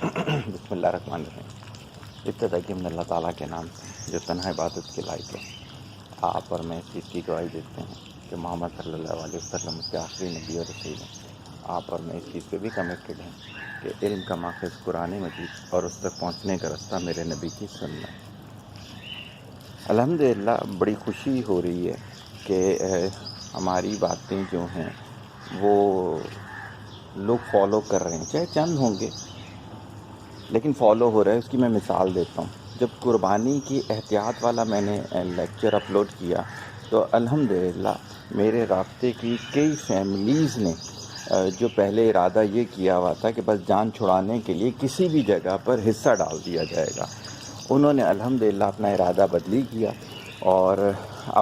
بسم اللہ الرحمن الرحیم۔ ابتدا کی من اللہ تعالیٰ کے نام سے جو تنہا عبادت کے لائق ہے۔ آپ اور میں اس چیز کی گواہی دیتے ہیں کہ محمد صلی اللہ علیہ وسلم اس کے آخری نبی اور رسول ہیں۔ آپ اور میں اس چیز پہ بھی کمیٹڈ ہیں کہ علم کا ماخذ قرآن مجید اور اس تک پہنچنے کا راستہ میرے نبی کی سنت۔ الحمدللہ بڑی خوشی ہو رہی ہے کہ ہماری باتیں جو ہیں وہ لوگ فالو کر رہے ہیں، چاہے چند ہوں گے لیکن فالو ہو رہا ہے۔ اس کی میں مثال دیتا ہوں۔ جب قربانی کی احتیاط والا میں نے لیکچر اپلوڈ کیا تو الحمدللہ میرے رابطے کی کئی فیملیز نے جو پہلے ارادہ یہ کیا ہوا تھا کہ بس جان چھڑانے کے لیے کسی بھی جگہ پر حصہ ڈال دیا جائے گا، انہوں نے الحمدللہ اپنا ارادہ بدلی کیا اور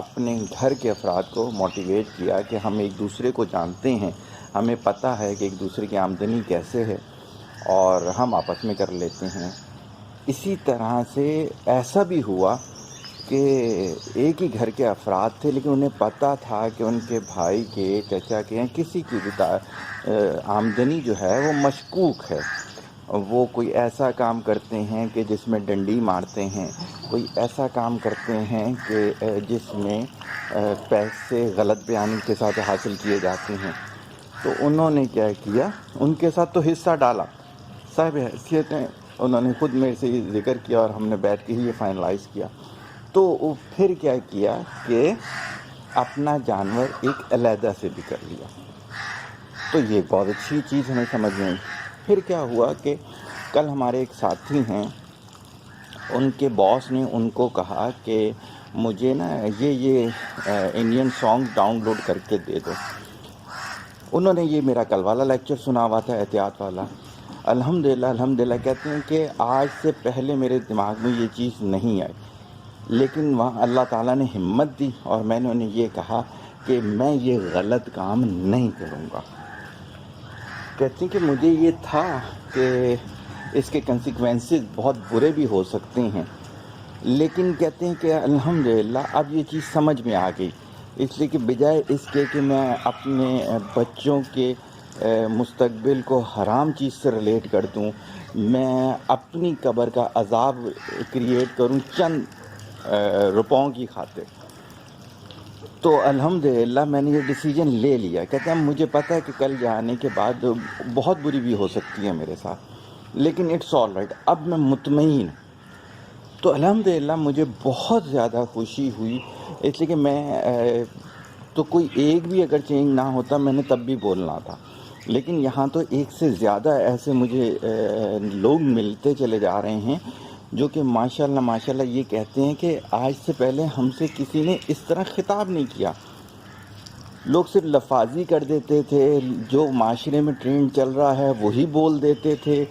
اپنے گھر کے افراد کو موٹیویٹ کیا کہ ہم ایک دوسرے کو جانتے ہیں، ہمیں پتہ ہے کہ ایک دوسرے کی آمدنی کیسے ہے اور ہم آپس میں کر لیتے ہیں۔ اسی طرح سے ایسا بھی ہوا کہ ایک ہی گھر کے افراد تھے لیکن انہیں پتہ تھا کہ ان کے بھائی کے، چچا کے، کسی کی بھی آمدنی جو ہے وہ مشکوک ہے۔ وہ کوئی ایسا کام کرتے ہیں کہ جس میں ڈنڈی مارتے ہیں، کوئی ایسا کام کرتے ہیں کہ جس میں پیسے غلط بیانی کے ساتھ حاصل کیے جاتے ہیں۔ تو انہوں نے کیا کیا، ان کے ساتھ تو حصہ ڈالا، صاحب حیثیت ہیں، انہوں نے خود میرے سے یہ ذکر کیا اور ہم نے بیٹھ کے ہی یہ فائنلائز کیا۔ تو پھر کیا کیا کہ اپنا جانور ایک علیحدہ سے بھی کر لیا۔ تو یہ بہت اچھی چیز ہمیں سمجھ میں آئی۔ پھر کیا ہوا کہ کل ہمارے ایک ساتھی ہیں، ان کے باس نے ان کو کہا کہ مجھے نا یہ انڈین سانگ ڈاؤن لوڈ کر کے دے دو۔ انہوں نے یہ میرا کل والا لیکچر سنا ہوا تھا، احتیاط والا۔ الحمدللہ کہتے ہیں کہ آج سے پہلے میرے دماغ میں یہ چیز نہیں آئی، لیکن وہاں اللہ تعالیٰ نے ہمت دی اور میں نے انہیں یہ کہا کہ میں یہ غلط کام نہیں کروں گا۔ کہتے ہیں کہ مجھے یہ تھا کہ اس کے کنسیکوینسز بہت برے بھی ہو سکتے ہیں، لیکن کہتے ہیں کہ الحمدللہ اب یہ چیز سمجھ میں آ گئی، اس لیے کہ بجائے اس کے کہ میں اپنے بچوں کے مستقبل کو حرام چیز سے ریلیٹ کر دوں، میں اپنی قبر کا عذاب کریٹ کروں چند روپوں کی خاطر۔ تو الحمدللہ میں نے یہ ڈیسیجن لے لیا۔ کہتے ہیں مجھے پتہ ہے کہ کل جانے کے بعد بہت بری بھی ہو سکتی ہے میرے ساتھ، لیکن اٹس آل رائٹ، اب میں مطمئن۔ تو الحمدللہ مجھے بہت زیادہ خوشی ہوئی، اس لیے کہ میں تو کوئی ایک بھی اگر چینج نہ ہوتا میں نے تب بھی بولنا تھا، لیکن یہاں تو ایک سے زیادہ ایسے مجھے لوگ ملتے چلے جا رہے ہیں جو کہ ماشاءاللہ یہ کہتے ہیں کہ آج سے پہلے ہم سے کسی نے اس طرح خطاب نہیں کیا۔ لوگ صرف لفاظی کر دیتے تھے، جو معاشرے میں ٹرینڈ چل رہا ہے وہی بول دیتے تھے،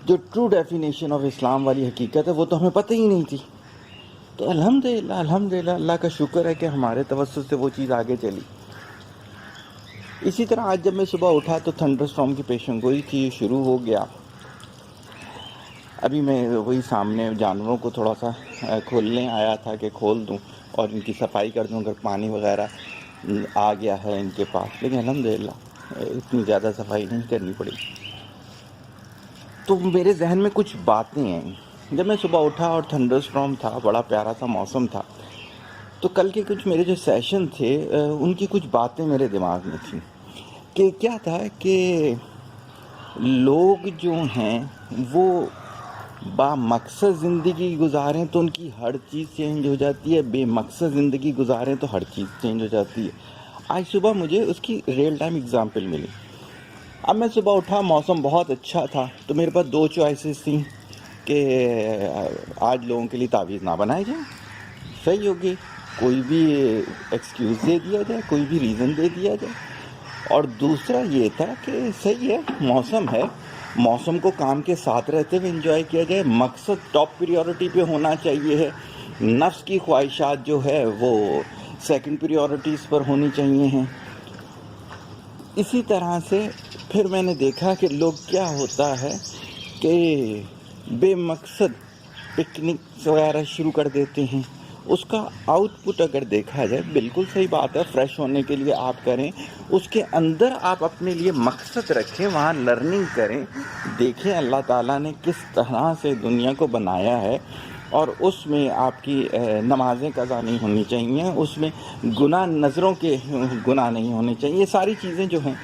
جو ٹرو ڈیفینیشن آف اسلام والی حقیقت ہے وہ تو ہمیں پتہ ہی نہیں تھی۔ تو الحمدللہ اللہ کا شکر ہے کہ ہمارے توسط سے وہ چیز آگے چلی۔ اسی طرح آج جب میں صبح اٹھا تو تھنڈر اسٹارم کی پیشن گوئی تھی، شروع ہو گیا۔ ابھی میں وہی سامنے جانوروں کو تھوڑا سا کھولنے آیا تھا کہ کھول دوں اور ان کی صفائی کر دوں اگر پانی وغیرہ آ گیا ہے ان کے پاس، لیکن الحمدللہ اتنی زیادہ صفائی نہیں کرنی پڑی۔ تو میرے ذہن میں کچھ باتیں ہیں جب میں صبح اٹھا اور تھنڈر اسٹارم تھا، بڑا پیارا سا موسم تھا، تو کل کے کچھ میرے جو سیشن تھے ان کی کچھ باتیں میرے دماغ میں تھیں کہ کیا تھا کہ لوگ جو ہیں وہ با مقصد زندگی گزاریں تو ان کی ہر چیز چینج ہو جاتی ہے، بے مقصد زندگی گزاریں تو ہر چیز چینج ہو جاتی ہے۔ آج صبح مجھے اس کی ریئل ٹائم اگزامپل ملی۔ اب میں صبح اٹھا، موسم بہت اچھا تھا، تو میرے پاس دو چوائسیز تھیں کہ آج لوگوں کے لیے تعویذ نہ بنائے جائیں، صحیح ہوگی، کوئی بھی ایکسکیوز دے دیا جائے، کوئی بھی ریزن دے دیا جائے، اور دوسرا یہ تھا کہ صحیح ہے، موسم ہے، موسم کو کام کے ساتھ رہتے ہوئے انجوائے کیا جائے، مقصد ٹاپ پریورٹی پہ ہونا چاہیے ہے، نفس کی خواہشات جو ہے وہ سیکنڈ پریورٹیز پر ہونی چاہیے ہیں۔ اسی طرح سے پھر میں نے دیکھا کہ لوگ کیا ہوتا ہے کہ بے مقصد پکنک وغیرہ شروع کر دیتے ہیں، اس کا آؤٹ پٹ اگر دیکھا جائے بالکل صحیح بات ہے، فریش ہونے کے لیے آپ کریں، اس کے اندر آپ اپنے لیے مقصد رکھیں، وہاں لرننگ کریں، دیکھیں اللہ تعالیٰ نے کس طرح سے دنیا کو بنایا ہے، اور اس میں آپ کی نمازیں قضا نہیں ہونی چاہیے، اس میں گناہ، نظروں کے گناہ نہیں ہونے چاہیے، یہ ساری چیزیں جو ہیں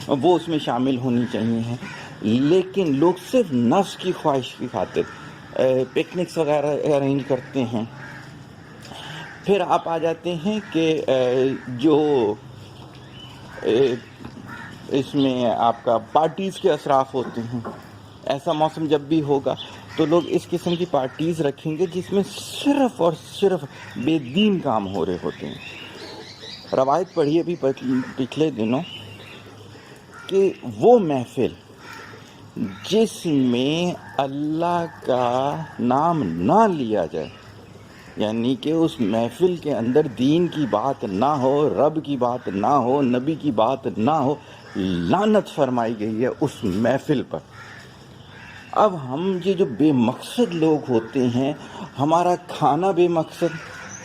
وہ اس میں شامل ہونی چاہیے. لیکن لوگ صرف نفس کی خواہش کی خاطر پکنکس وغیرہ ارینج کرتے ہیں. پھر آپ آ جاتے ہیں کہ جو اس میں آپ کا پارٹیز کے اثرات ہوتے ہیں. ایسا موسم جب بھی ہوگا تو لوگ اس قسم کی پارٹیز رکھیں گے جس میں صرف اور صرف بے دین کام ہو رہے ہوتے ہیں. روایت پڑھی ابھی پچھلے دنوں کہ وہ محفل جس میں اللہ کا نام نہ لیا جائے، یعنی کہ اس محفل کے اندر دین کی بات نہ ہو، رب کی بات نہ ہو، نبی کی بات نہ ہو، لعنت فرمائی گئی ہے اس محفل پر. اب ہم یہ جو بے مقصد لوگ ہوتے ہیں، ہمارا کھانا بے مقصد،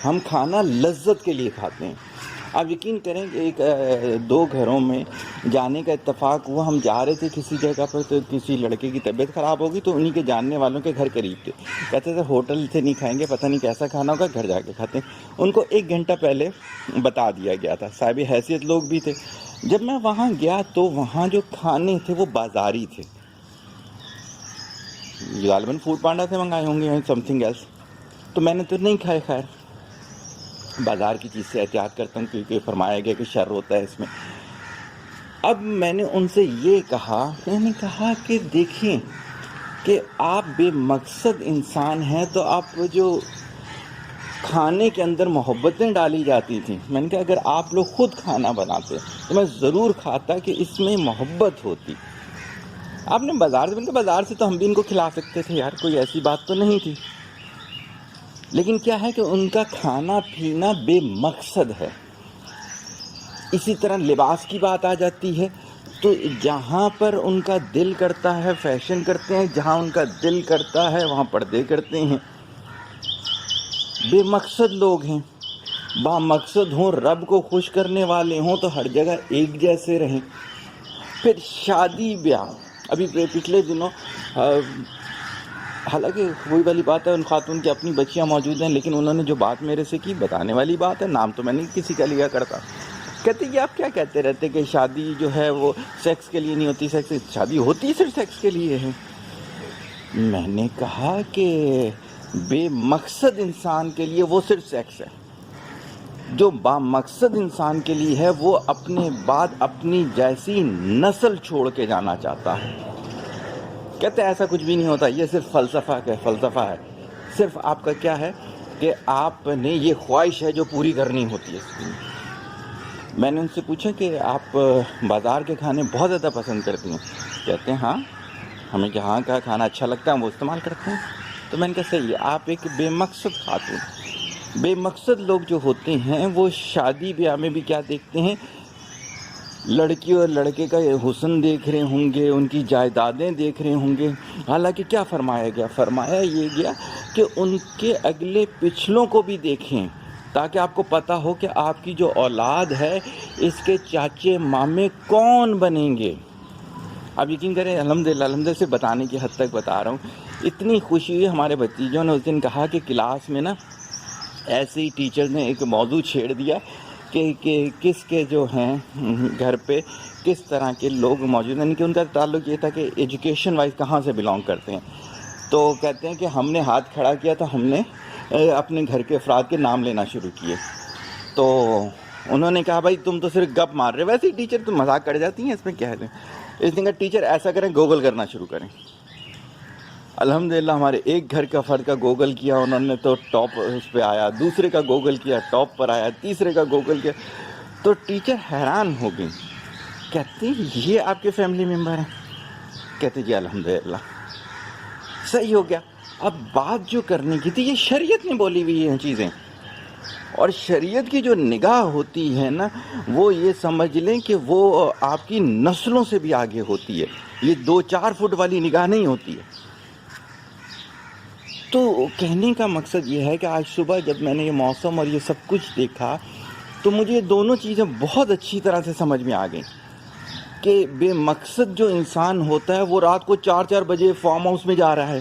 ہم کھانا لذت کے لیے کھاتے ہیں. آپ یقین کریں کہ ایک دو گھروں میں جانے کا اتفاق ہوا. ہم جا رہے تھے کسی جگہ پر تو کسی لڑکے کی طبیعت خراب ہوگی تو انہی کے جاننے والوں کے گھر قریب تھے. کہتے تھے ہوٹل سے نہیں کھائیں گے، پتہ نہیں کیسا کھانا ہوگا، گھر جا کے کھاتے ہیں. ان کو 1 گھنٹہ پہلے بتا دیا گیا تھا، صاحب حیثیت لوگ بھی تھے. جب میں وہاں گیا تو وہاں جو کھانے تھے وہ بازاری تھے، غالباً فوڈ پانڈا سے منگائے ہوں گے، سم تھنگ ایلس. تو میں نے تو نہیں کھائے. خیر، بازار کی چیز سے احتیاط کرتا ہوں کیونکہ فرمایا گیا کہ شر ہوتا ہے اس میں. اب میں نے ان سے یہ کہا، میں نے کہا کہ دیکھیں کہ آپ بے مقصد انسان ہیں، تو آپ جو کھانے کے اندر محبتیں ڈالی جاتی تھیں، میں نے کہا اگر آپ لوگ خود کھانا بناتے تو میں ضرور کھاتا کہ اس میں محبت ہوتی. آپ نے بازار سے، بازار سے تو ہم بھی ان کو کھلا سکتے تھے یار، کوئی ایسی بات تو نہیں تھی. لیکن کیا ہے کہ ان کا کھانا پینا بے مقصد ہے. اسی طرح لباس کی بات آ جاتی ہے تو جہاں پر ان کا دل کرتا ہے فیشن کرتے ہیں، جہاں ان کا دل کرتا ہے وہاں پردے کرتے ہیں. بے مقصد لوگ ہیں. با مقصد ہوں، رب کو خوش کرنے والے ہوں تو ہر جگہ ایک جیسے رہیں. پھر شادی بیاہ، ابھی پچھلے دنوں، حالانکہ وہی والی بات ہے، ان خاتون کی اپنی بچیاں موجود ہیں، لیکن انہوں نے جو بات میرے سے کی، بتانے والی بات ہے، نام تو میں نہیں کسی کا لیا کرتا. کہتے کہ آپ کیا کہتے رہتے کہ شادی جو ہے وہ سیکس کے لیے نہیں ہوتی، شادی ہوتی صرف سیکس کے لیے ہے. میں نے کہا کہ بے مقصد انسان کے لیے وہ صرف سیکس ہے، جو با مقصد انسان کے لیے ہے وہ اپنے بعد اپنی جیسی نسل چھوڑ کے جانا چاہتا ہے. کہتے ایسا کچھ بھی نہیں ہوتا، یہ صرف فلسفہ ہے. صرف آپ کا کیا ہے کہ آپ نے یہ خواہش ہے جو پوری کرنی ہوتی ہے. میں نے ان سے پوچھا کہ آپ بازار کے کھانے بہت زیادہ پسند کرتی ہیں؟ کہتے ہیں ہاں، ہمیں جہاں کا کھانا اچھا لگتا ہے ہم وہ استعمال کرتے ہیں. تو میں نے کہا صحیح ہے، آپ ایک بے مقصد خاتون. بے مقصد لوگ جو ہوتے ہیں وہ شادی بیاہ میں بھی کیا دیکھتے ہیں، لڑکی اور لڑکے کا حسن دیکھ رہے ہوں گے، ان کی جائیدادیں دیکھ رہے ہوں گے. حالانکہ کیا فرمایا گیا؟ فرمایا یہ گیا کہ ان کے اگلے پچھلوں کو بھی دیکھیں تاکہ آپ کو پتہ ہو کہ آپ کی جو اولاد ہے اس کے چاچے مامے کون بنیں گے. آپ یقین کریں، الحمدللہ سے بتانے کی حد تک بتا رہا ہوں. اتنی خوشی ہوئی ہمارے بھتیجوں نے اس دن کہا کہ کلاس میں نا ایسے ہی ٹیچر نے ایک موضوع چھیڑ دیا کہ کس کے جو ہیں گھر پہ کس طرح کے لوگ موجود ہیں، یعنی کہ ان کا تعلق یہ تھا کہ ایجوکیشن وائز کہاں سے بلانگ کرتے ہیں. تو کہتے ہیں کہ ہم نے ہاتھ کھڑا کیا تو ہم نے اپنے گھر کے افراد کے نام لینا شروع کیے. تو انہوں نے کہا بھائی تم تو صرف گپ مار رہے ہو. ویسے ہی ٹیچر تو مذاق کر جاتی ہیں، اس میں کیا ہے. اس نے کہا ٹیچر ایسا کریں گوگل کرنا شروع کریں. الحمدللہ ہمارے ایک گھر کا فرد کا گوگل کیا انہوں نے تو ٹاپ اس پہ آیا، دوسرے کا گوگل کیا ٹاپ پر آیا، تیسرے کا گوگل کیا. تو ٹیچر حیران ہو گئی، کہتے یہ آپ کے فیملی ممبر ہیں؟ کہتے جی الحمدللہ. صحیح ہو گیا. اب بات جو کرنے کی تھی یہ شریعت نے بولی ہوئی ہیں چیزیں، اور شریعت کی جو نگاہ ہوتی ہے نا وہ یہ سمجھ لیں کہ وہ آپ کی نسلوں سے بھی آگے ہوتی ہے. یہ 2-4 فٹ والی نگاہ نہیں ہوتی ہے. تو کہنے کا مقصد یہ ہے کہ آج صبح جب میں نے یہ موسم اور یہ سب کچھ دیکھا تو مجھے یہ دونوں چیزیں بہت اچھی طرح سے سمجھ میں آ گئیں کہ بے مقصد جو انسان ہوتا ہے وہ رات کو 4 بجے فارم ہاؤس میں جا رہا ہے،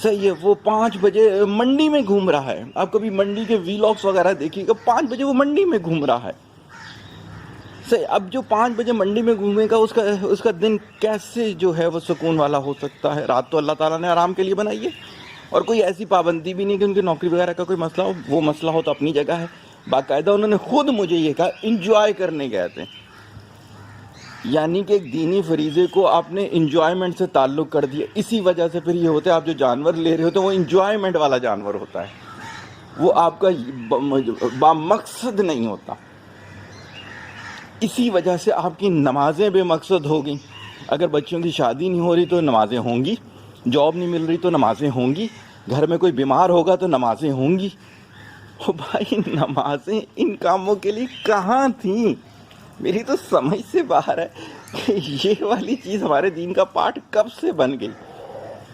صحیح ہے، وہ 5 بجے منڈی میں گھوم رہا ہے. آپ کبھی منڈی کے ویلاگس وغیرہ دیکھیے گا، 5 بجے وہ منڈی میں گھوم رہا ہے. صحیح، اب جو 5 بجے منڈی میں گھومے گا اس کا دن کیسے جو ہے وہ سکون والا ہو سکتا ہے؟ رات تو اللہ تعالیٰ نے آرام کے لیے بنائی ہے، اور کوئی ایسی پابندی بھی نہیں کہ ان کی نوکری وغیرہ کا کوئی مسئلہ ہو. وہ مسئلہ ہو تو اپنی جگہ ہے، باقاعدہ انہوں نے خود مجھے یہ کہا انجوائے کرنے گئے تھے. یعنی کہ ایک دینی فریضے کو آپ نے انجوائمنٹ سے تعلق کر دیا. اسی وجہ سے پھر یہ ہوتا ہے آپ جو جانور لے رہے ہوتے ہیں وہ انجوائمنٹ والا جانور ہوتا ہے، وہ آپ کا بامقصد نہیں ہوتا. اسی وجہ سے آپ کی نمازیں بے مقصد ہو گئیں. اگر بچوں کی شادی نہیں ہو رہی تو نمازیں ہوں گی، جاب نہیں مل رہی تو نمازیں ہوں گی، گھر میں کوئی بیمار ہوگا تو نمازیں ہوں گی. او بھائی، نمازیں ان کاموں کے لیے کہاں تھیں؟ میری تو سمجھ سے باہر ہے کہ یہ والی چیز ہمارے دین کا پارٹ کب سے بن گئی.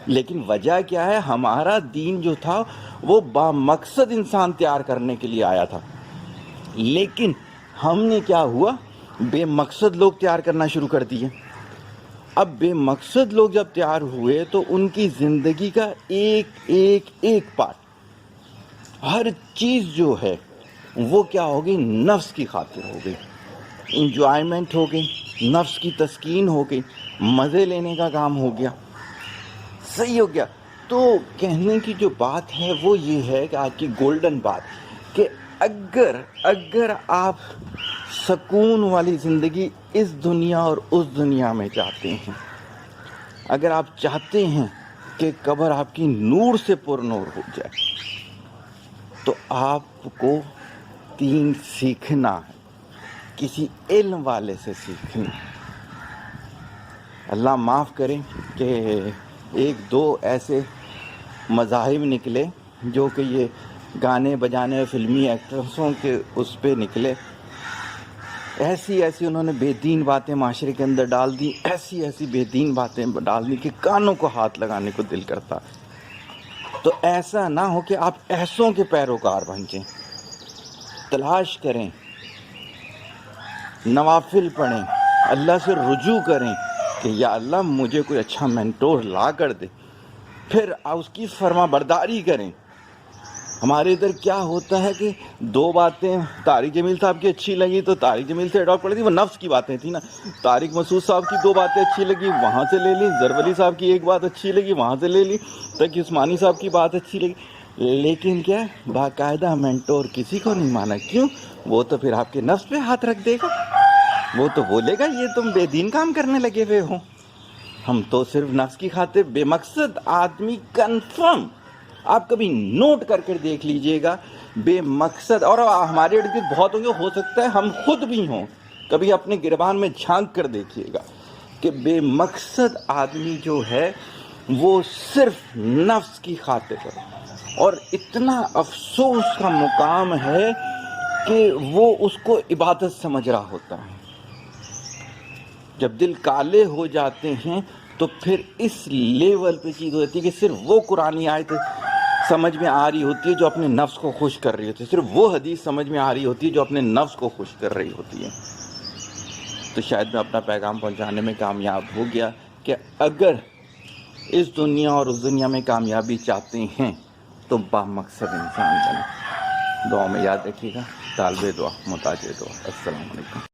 لیکن وجہ کیا ہے؟ ہمارا دین جو تھا وہ بامقصد انسان تیار کرنے کے لیے آیا تھا، لیکن ہم نے کیا ہوا؟ بے مقصد لوگ تیار کرنا شروع کر دیے. اب بے مقصد لوگ جب تیار ہوئے تو ان کی زندگی کا ایک پارٹ، ہر چیز جو ہے وہ کیا ہو گئی؟ نفس کی خاطر ہو گئی، انجوائمنٹ ہو گئی، نفس کی تسکین ہو گئی، مزے لینے کا کام ہو گیا. صحیح ہو گیا. تو کہنے کی جو بات ہے وہ یہ ہے کہ آج کی گولڈن بات کہ اگر آپ سکون والی زندگی اس دنیا اور اس دنیا میں چاہتے ہیں، اگر آپ چاہتے ہیں کہ قبر آپ کی نور سے پر نور ہو جائے، تو آپ کو دین سیکھنا ہے، کسی علم والے سے سیکھنا. اللہ معاف کرے کہ 1-2 ایسے مذاہب نکلے جو کہ یہ گانے بجانے فلمی ایکٹرسوں کے اس پہ نکلے. ایسی انہوں نے بے دین باتیں معاشرے کے اندر ڈال دی، ایسی بے دین باتیں ڈال دی کہ کانوں کو ہاتھ لگانے کو دل کرتا. تو ایسا نہ ہو کہ آپ ایسوں کے پیروکار بن جائیں. تلاش کریں، نوافل پڑھیں، اللہ سے رجوع کریں کہ یا اللہ مجھے کوئی اچھا مینٹور لا کر دے، پھر اس کی فرما برداری کریں. ہمارے ادھر کیا ہوتا ہے کہ 2 باتیں طارق جمیل صاحب کی اچھی لگی تو طارق جمیل سے اڈاپٹ کر دی، وہ نفس کی باتیں تھیں نا. طارق مسعود صاحب کی 2 باتیں اچھی لگی، وہاں سے لے لی. زرولی صاحب کی 1 بات اچھی لگی، وہاں سے لے لی. تقی عثمانی صاحب کی بات اچھی لگی. لیکن کیا باقاعدہ مینٹور کسی کو نہیں مانا. کیوں؟ وہ تو پھر آپ کے نفس پہ ہاتھ رکھ دے گا، وہ تو بولے گا یہ تم بے دین کام کرنے لگے ہوئے ہو. ہم تو صرف نفس کی خاطر بے مقصد آدمی کنفرم، آپ کبھی نوٹ کر کے دیکھ لیجئے گا، بے مقصد. اور ہمارے ارد گرد بہت ہو سکتا ہے ہم خود بھی ہوں، کبھی اپنے گریبان میں جھانک کر دیکھیے گا کہ بے مقصد آدمی جو ہے وہ صرف نفس کی خاطر ہے. اور اتنا افسوس کا مقام ہے کہ وہ اس کو عبادت سمجھ رہا ہوتا ہے. جب دل کالے ہو جاتے ہیں تو پھر اس لیول پہ چیز ہوتی ہے کہ صرف وہ قرآنی آیت سمجھ میں آ رہی ہوتی ہے جو اپنے نفس کو خوش کر رہی ہوتی ہے، صرف وہ حدیث سمجھ میں آ رہی ہوتی ہے جو اپنے نفس کو خوش کر رہی ہوتی ہے. تو شاید میں اپنا پیغام پہنچانے میں کامیاب ہو گیا کہ اگر اس دنیا اور اس دنیا میں کامیابی چاہتے ہیں تو بامقصد انسان بنیں. دعا میں یاد رکھیے گا. طالب دعا، محتاج دعا. السلام علیکم.